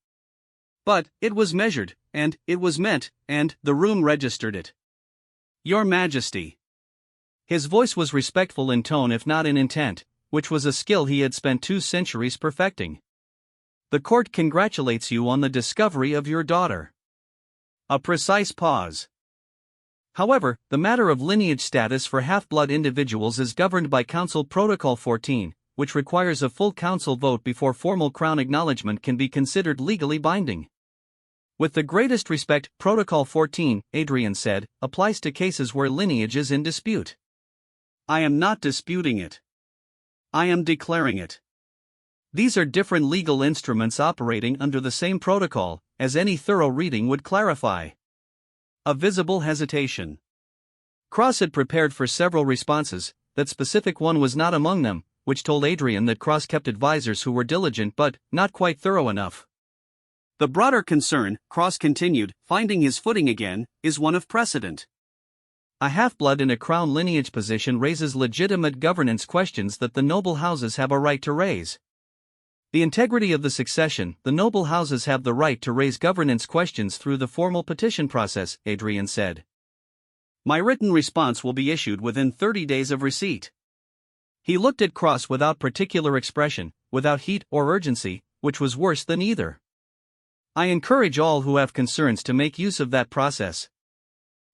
But it was measured, and it was meant, and the room registered it. "Your Majesty." His voice was respectful in tone if not in intent, which was a skill he had spent 2 centuries perfecting. "The court congratulates you on the discovery of your daughter." A precise pause. "However, the matter of lineage status for half-blood individuals is governed by Council Protocol 14, which requires a full council vote before formal crown acknowledgement can be considered legally binding. With the greatest respect, Protocol 14, Adrian said, applies to cases where lineage is in dispute." "I am not disputing it. I am declaring it. These are different legal instruments operating under the same protocol, as any thorough reading would clarify." A visible hesitation. Cross had prepared for several responses, that specific one was not among them, which told Adrian that Cross kept advisors who were diligent but not quite thorough enough. "The broader concern," Cross continued, finding his footing again, "is one of precedent. A half-blood in a crown lineage position raises legitimate governance questions that the noble houses have a right to raise. The integrity of the succession, the noble houses have the right to raise governance questions through the formal petition process," Adrian said. "My written response will be issued within 30 days of receipt." He looked at Cross without particular expression, without heat or urgency, which was worse than either. "I encourage all who have concerns to make use of that process."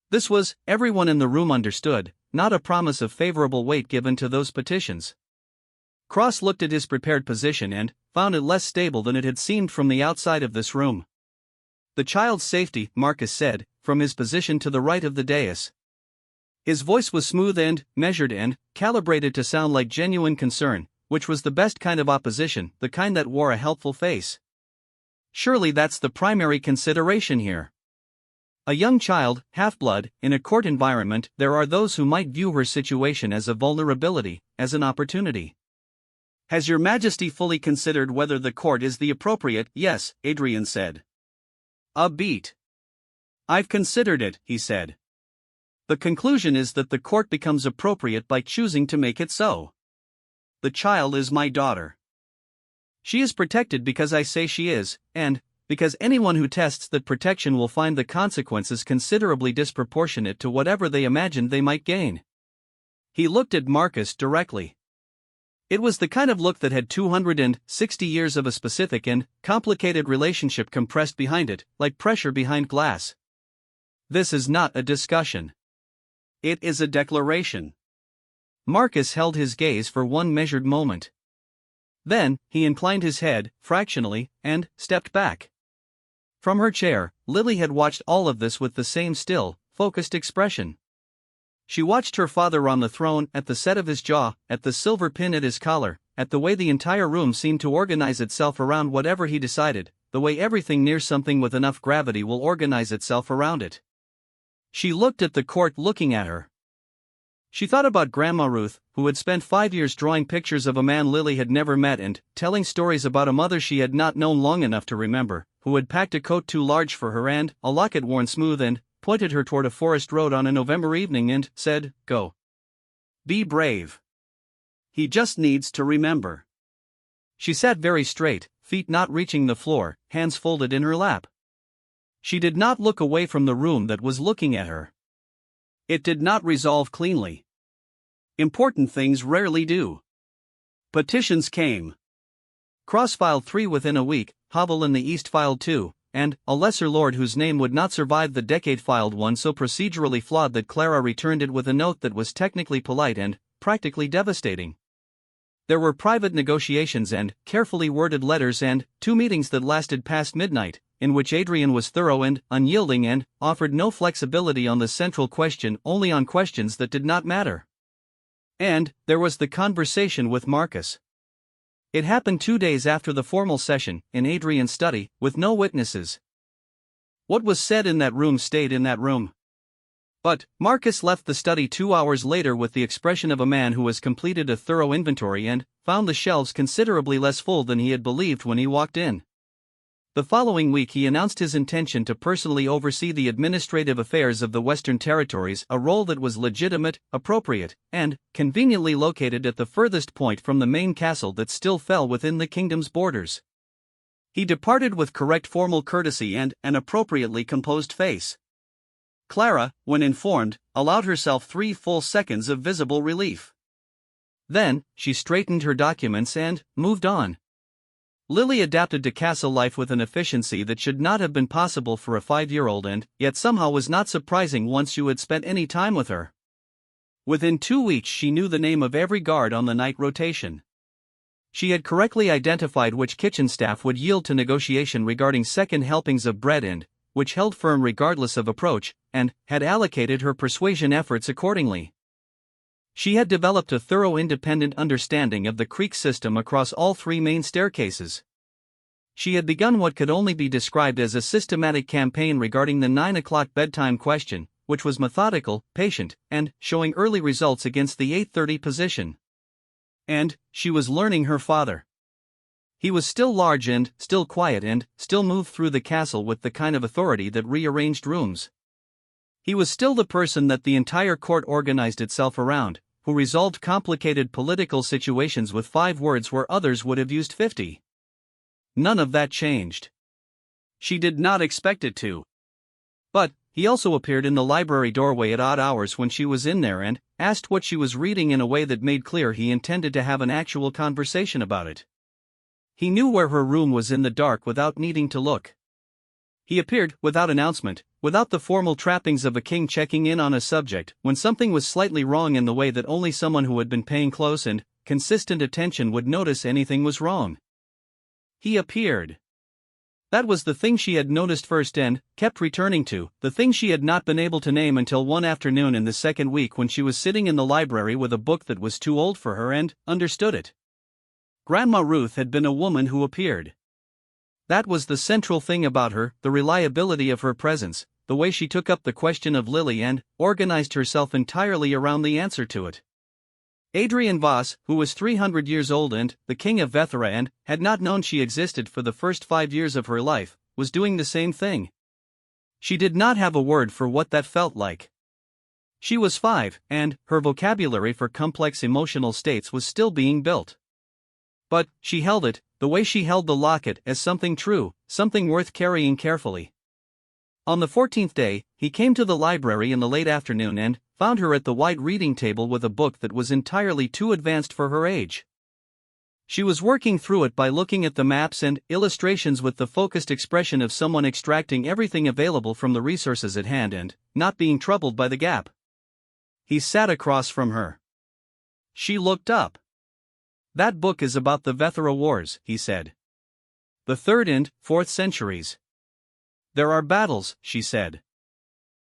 This was, everyone in the room understood, not a promise of favorable weight given to those petitions. Cross looked at his prepared position and found it less stable than it had seemed from the outside of this room. "The child's safety," Marcus said, from his position to the right of the dais. His voice was smooth and measured and calibrated to sound like genuine concern, which was the best kind of opposition, the kind that wore a helpful face. Surely that's the primary consideration here. A young child, half-blood, in a court environment, there are those who might view her situation as a vulnerability, as an opportunity. "Has your Majesty fully considered whether the court is the appropriate?" "Yes," Adrian said. A beat. "I've considered it," he said. "The conclusion is that the court becomes appropriate by choosing to make it so. The child is my daughter. She is protected because I say she is, and because anyone who tests that protection will find the consequences considerably disproportionate to whatever they imagined they might gain." He looked at Marcus directly. It was the kind of look that had 260 years of a specific and complicated relationship compressed behind it, like pressure behind glass. "This is not a discussion. It is a declaration." Marcus held his gaze for one measured moment. Then, he inclined his head, fractionally, and stepped back. From her chair, Lily had watched all of this with the same still, focused expression. She watched her father on the throne, at the set of his jaw, at the silver pin at his collar, at the way the entire room seemed to organize itself around whatever he decided, the way everything near something with enough gravity will organize itself around it. She looked at the court looking at her. She thought about Grandma Ruth, who had spent 5 years drawing pictures of a man Lily had never met and telling stories about a mother she had not known long enough to remember, who had packed a coat too large for her and a locket worn smooth and pointed her toward a forest road on a November evening and said, "Go. Be brave. He just needs to remember." She sat very straight, feet not reaching the floor, hands folded in her lap. She did not look away from the room that was looking at her. It did not resolve cleanly. Important things rarely do. Petitions came. Cross filed 3 within a week, Havel in the East filed 2, and a lesser lord whose name would not survive the decade filed one so procedurally flawed that Clara returned it with a note that was technically polite and practically devastating. There were private negotiations and carefully worded letters and 2 meetings that lasted past midnight, in which Adrian was thorough and unyielding and offered no flexibility on the central question, only on questions that did not matter. And there was the conversation with Marcus. It happened 2 days after the formal session, in Adrian's study, with no witnesses. What was said in that room stayed in that room. But Marcus left the study 2 hours later with the expression of a man who has completed a thorough inventory and found the shelves considerably less full than he had believed when he walked in. The following week he announced his intention to personally oversee the administrative affairs of the Western Territories, a role that was legitimate, appropriate, and conveniently located at the furthest point from the main castle that still fell within the kingdom's borders. He departed with correct formal courtesy and an appropriately composed face. Clara, when informed, allowed herself 3 full seconds of visible relief. Then, she straightened her documents and moved on. Lily adapted to castle life with an efficiency that should not have been possible for a 5-year-old and yet somehow was not surprising once you had spent any time with her. Within 2 weeks she knew the name of every guard on the night rotation. She had correctly identified which kitchen staff would yield to negotiation regarding second helpings of bread and which held firm regardless of approach, and had allocated her persuasion efforts accordingly. She had developed a thorough independent understanding of the creek system across all 3 main staircases. She had begun what could only be described as a systematic campaign regarding the 9 o'clock bedtime question, which was methodical, patient, and showing early results against the 8:30 position. And she was learning her father. He was still large and still quiet and still moved through the castle with the kind of authority that rearranged rooms. He was still the person that the entire court organized itself around, who resolved complicated political situations with 5 words where others would have used 50. None of that changed. She did not expect it to. But he also appeared in the library doorway at odd hours when she was in there and asked what she was reading in a way that made clear he intended to have an actual conversation about it. He knew where her room was in the dark without needing to look. He appeared, without announcement, without the formal trappings of a king checking in on a subject, when something was slightly wrong in the way that only someone who had been paying close and consistent attention would notice anything was wrong. He appeared. That was the thing she had noticed first and kept returning to, the thing she had not been able to name until one afternoon in the second week when she was sitting in the library with a book that was too old for her and understood it. Grandma Ruth had been a woman who appeared. That was the central thing about her, the reliability of her presence, the way she took up the question of Lily and organized herself entirely around the answer to it. Adrian Voss, who was 300 years old and the king of Vethera and had not known she existed for the first 5 years of her life, was doing the same thing. She did not have a word for what that felt like. She was 5, and her vocabulary for complex emotional states was still being built. But she held it, the way she held the locket, as something true, something worth carrying carefully. On the 14th day, he came to the library in the late afternoon and found her at the wide reading table with a book that was entirely too advanced for her age. She was working through it by looking at the maps and illustrations with the focused expression of someone extracting everything available from the resources at hand and not being troubled by the gap. He sat across from her. She looked up. "That book is about the Vethera Wars," he said. "The 3rd and 4th centuries. There are battles," she said.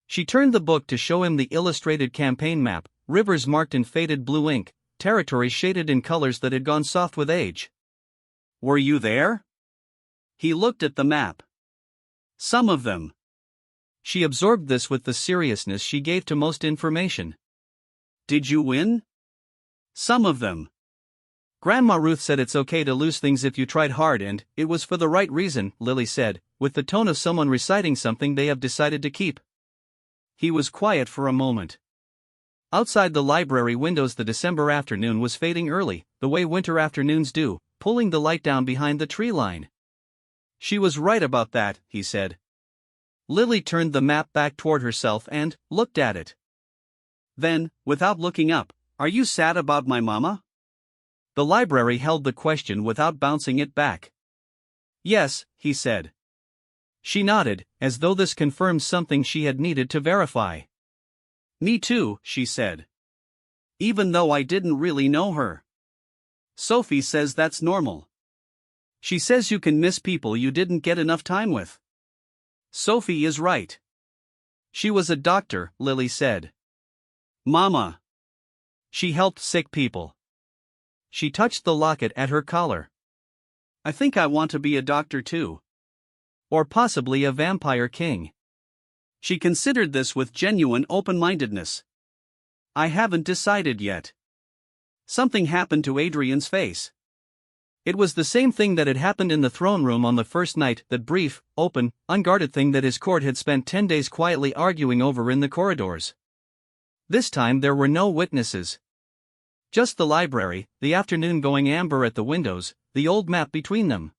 She turned the book to show him the illustrated campaign map, rivers marked in faded blue ink, territories shaded in colors that had gone soft with age. "Were you there?" He looked at the map. "Some of them." She absorbed this with the seriousness she gave to most information. "Did you win?" "Some of them." Grandma Ruth said it's okay to lose things if you tried hard, and it was for the right reason, Lily said, with the tone of someone reciting something they have decided to keep. He was quiet for a moment. Outside the library windows the December afternoon was fading early, the way winter afternoons do, pulling the light down behind the tree line. She was right about that, he said. Lily turned the map back toward herself and looked at it. Then, without looking up, "Are you sad about my mama?" The library held the question without bouncing it back. "Yes," he said. She nodded, as though this confirmed something she had needed to verify. "Me too," she said. "Even though I didn't really know her. Sophie says that's normal. She says you can miss people you didn't get enough time with." Sophie is right. She was a doctor, Lily said. Mama. She helped sick people. She touched the locket at her collar. "I think I want to be a doctor too. Or possibly a vampire king." She considered this with genuine open-mindedness. "I haven't decided yet." Something happened to Adrian's face. It was the same thing that had happened in the throne room on the first night, that brief, open, unguarded thing that his court had spent 10 days quietly arguing over in the corridors. This time there were no witnesses. Just the library, the afternoon going amber at the windows, the old map between them.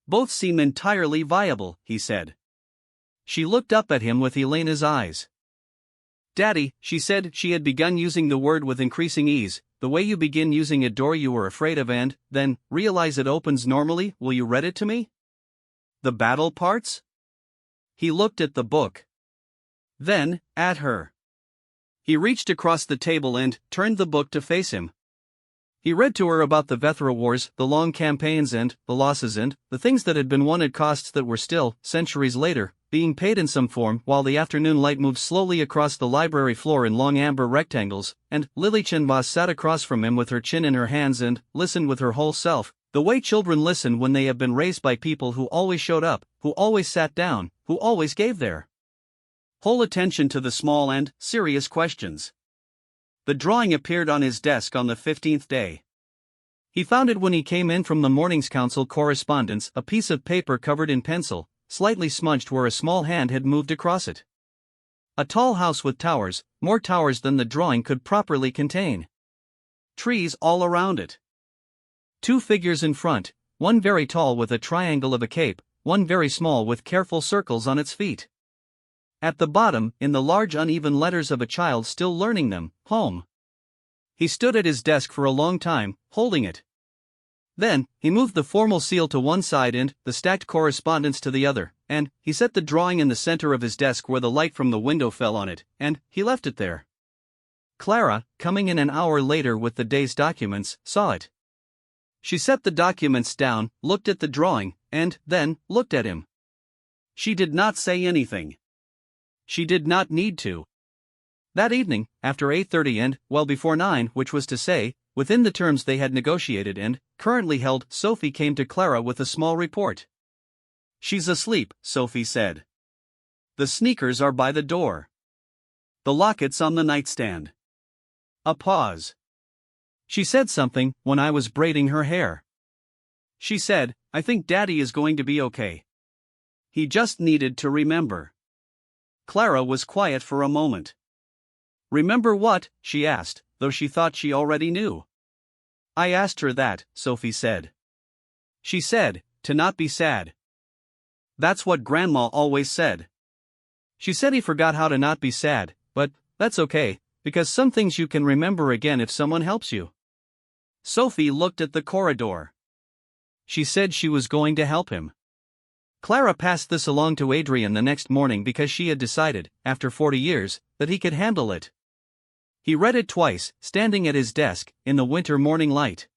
"Both seem entirely viable," he said. She looked up at him with Elena's eyes. "Daddy," she said. She had begun using the word with increasing ease, "the way you begin using a door you were afraid of and, then, realize it opens normally. Will you read it to me? The battle parts?" He looked at the book. Then, at her. He reached across the table and turned the book to face him. He read to her about the Vethra Wars, the long campaigns and the losses and the things that had been won at costs that were still, centuries later, being paid in some form, while the afternoon light moved slowly across the library floor in long amber rectangles, and Lily Chinbas sat across from him with her chin in her hands and listened with her whole self, the way children listen when they have been raised by people who always showed up, who always sat down, who always gave their whole attention to the small and serious questions. The drawing appeared on his desk on the 15th day. He found it when he came in from the morning's council correspondence, a piece of paper covered in pencil, slightly smudged where a small hand had moved across it. A tall house with towers, more towers than the drawing could properly contain. Trees all around it. 2 figures in front, one very tall with a triangle of a cape, one very small with careful circles on its feet. At the bottom, in the large uneven letters of a child still learning them, "Home." He stood at his desk for a long time, holding it. Then, he moved the formal seal to one side and the stacked correspondence to the other, and he set the drawing in the center of his desk where the light from the window fell on it, and he left it there. Clara, coming in an hour later with the day's documents, saw it. She set the documents down, looked at the drawing, and then looked at him. She did not say anything. She did not need to. That evening, after 8:30 and, well before 9, which was to say, within the terms they had negotiated and currently held, Sophie came to Clara with a small report. "She's asleep," Sophie said. "The sneakers are by the door. The locket's on the nightstand." A pause. "She said something when I was braiding her hair. She said, 'I think Daddy is going to be okay. He just needed to remember.'" Clara was quiet for a moment. "Remember what?" she asked, though she thought she already knew. "I asked her that," Sophie said. "She said, to not be sad. That's what Grandma always said. She said he forgot how to not be sad, but that's okay, because some things you can remember again if someone helps you." Sophie looked at the corridor. She said she was going to help him. Clara passed this along to Adrian the next morning because she had decided, after 40 years, that he could handle it. He read it twice, standing at his desk, in the winter morning light.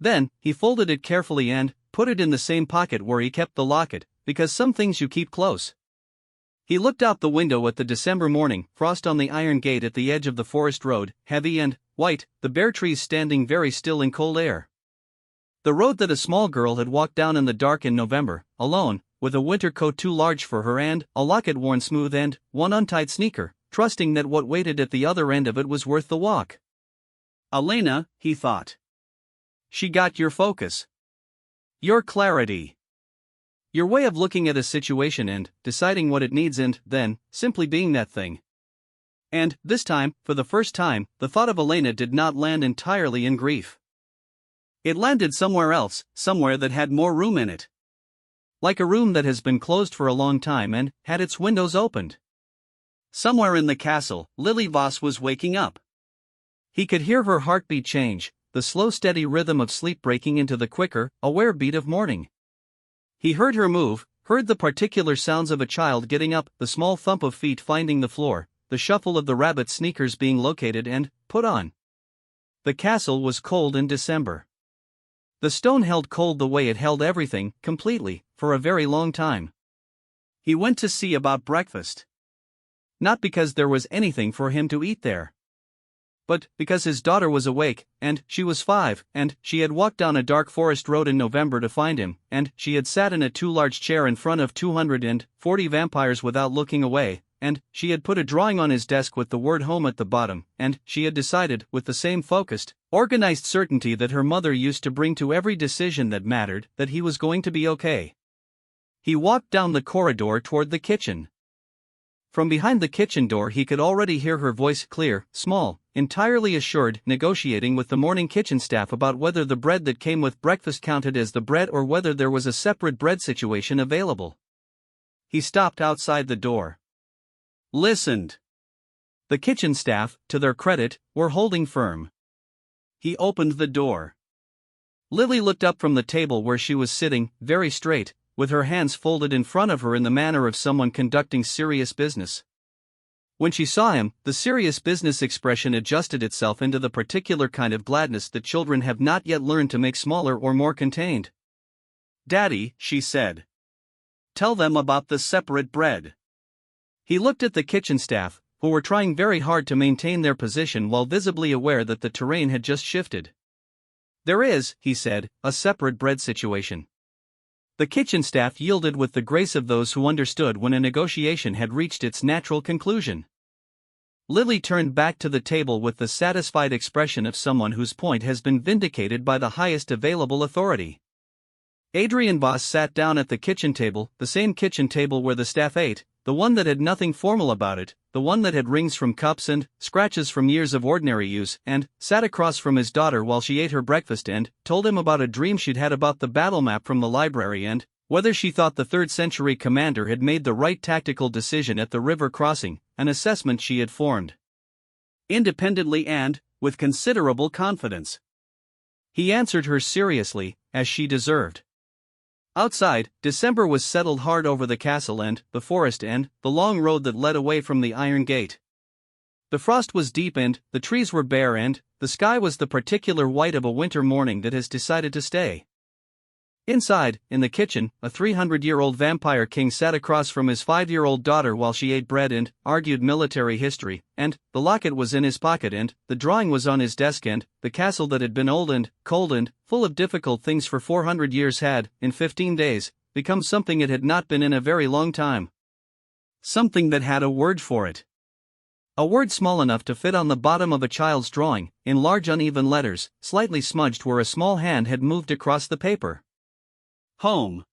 Then, he folded it carefully and put it in the same pocket where he kept the locket, because some things you keep close. He looked out the window at the December morning, frost on the iron gate at the edge of the forest road, heavy and white, the bare trees standing very still in cold air. The road that a small girl had walked down in the dark in November, alone, with a winter coat too large for her and a locket worn smooth and one untied sneaker, trusting that what waited at the other end of it was worth the walk. "Elena," he thought. "She got your focus. Your clarity. Your way of looking at a situation and deciding what it needs and, then, simply being that thing. And, this time, for the first time, the thought of Elena did not land entirely in grief. It landed somewhere else, somewhere that had more room in it. Like a room that has been closed for a long time and had its windows opened. Somewhere in the castle, Lily Voss was waking up. He could hear her heartbeat change, the slow steady rhythm of sleep breaking into the quicker, aware beat of morning. He heard her move, heard the particular sounds of a child getting up, the small thump of feet finding the floor, the shuffle of the rabbit sneakers being located and put on. The castle was cold in December. The stone held cold the way it held everything, completely, for a very long time. He went to see about breakfast. Not because there was anything for him to eat there, but because his daughter was awake, and she was 5, and she had walked down a dark forest road in November to find him, and she had sat in a too large chair in front of 240 vampires without looking away, and she had put a drawing on his desk with the word home at the bottom, and she had decided, with the same focused, organized certainty that her mother used to bring to every decision that mattered, that he was going to be okay. He walked down the corridor toward the kitchen. From behind the kitchen door he could already hear her voice, clear, small, entirely assured, negotiating with the morning kitchen staff about whether the bread that came with breakfast counted as the bread or whether there was a separate bread situation available. He stopped outside the door. Listened. The kitchen staff, to their credit, were holding firm. He opened the door. Lily looked up from the table where she was sitting, very straight, with her hands folded in front of her in the manner of someone conducting serious business. When she saw him, the serious business expression adjusted itself into the particular kind of gladness that children have not yet learned to make smaller or more contained. "Daddy," she said. "Tell them about the separate bread." He looked at the kitchen staff, who were trying very hard to maintain their position while visibly aware that the terrain had just shifted. "There is," he said, "a separate bread situation." The kitchen staff yielded with the grace of those who understood when a negotiation had reached its natural conclusion. Lily turned back to the table with the satisfied expression of someone whose point has been vindicated by the highest available authority. Adrian Voss sat down at the kitchen table, the same kitchen table where the staff ate, the one that had nothing formal about it, the one that had rings from cups and scratches from years of ordinary use, and sat across from his daughter while she ate her breakfast and told him about a dream she'd had about the battle map from the library and whether she thought the 3rd century commander had made the right tactical decision at the river crossing, an assessment she had formed independently and with considerable confidence. He answered her seriously, as she deserved. Outside, December was settled hard over the castle and the forest and the long road that led away from the iron gate. The frost was deep and the trees were bare and the sky was the particular white of a winter morning that has decided to stay. Inside, in the kitchen, a 300-year-old vampire king sat across from his 5-year-old daughter while she ate bread and argued military history, and the locket was in his pocket and the drawing was on his desk and the castle that had been old and cold and full of difficult things for 400 years had, in 15 days, become something it had not been in a very long time. Something that had a word for it. A word small enough to fit on the bottom of a child's drawing, in large uneven letters, slightly smudged where a small hand had moved across the paper. Home.